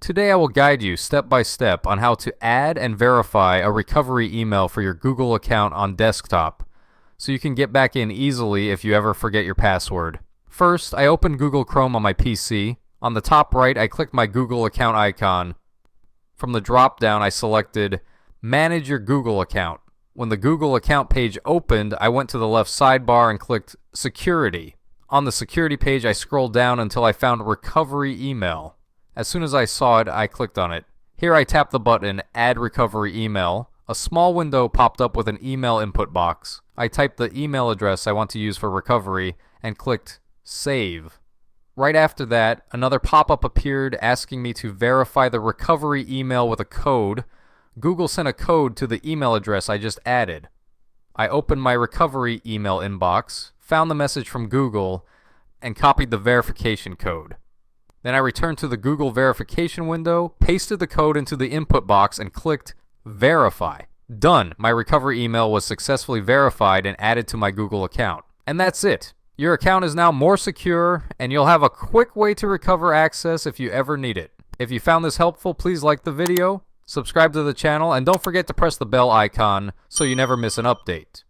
Today I will guide you step by step on how to add and verify a recovery email for your Google account on desktop, so you can get back in easily if you ever forget your password. First, I opened Google Chrome on my PC. On the top right, I clicked my Google account icon. From the drop-down, I selected Manage your Google account. When the Google account page opened, I went to the left sidebar and clicked Security. On the security page, I scrolled down until I found Recovery Email. As soon as I saw it, I clicked on it. Here I tapped the button Add Recovery Email. A small window popped up with an email input box. I typed the email address I want to use for recovery and clicked Save. Right after that, another pop-up appeared asking me to verify the recovery email with a code. Google sent a code to the email address I just added. I opened my recovery email inbox, found the message from Google, and copied the verification code. Then I returned to the Google verification window, pasted the code into the input box, and clicked Verify. Done! My recovery email was successfully verified and added to my Google account. And that's it. Your account is now more secure, and you'll have a quick way to recover access if you ever need it. If you found this helpful, please like the video, subscribe to the channel, and don't forget to press the bell icon so you never miss an update.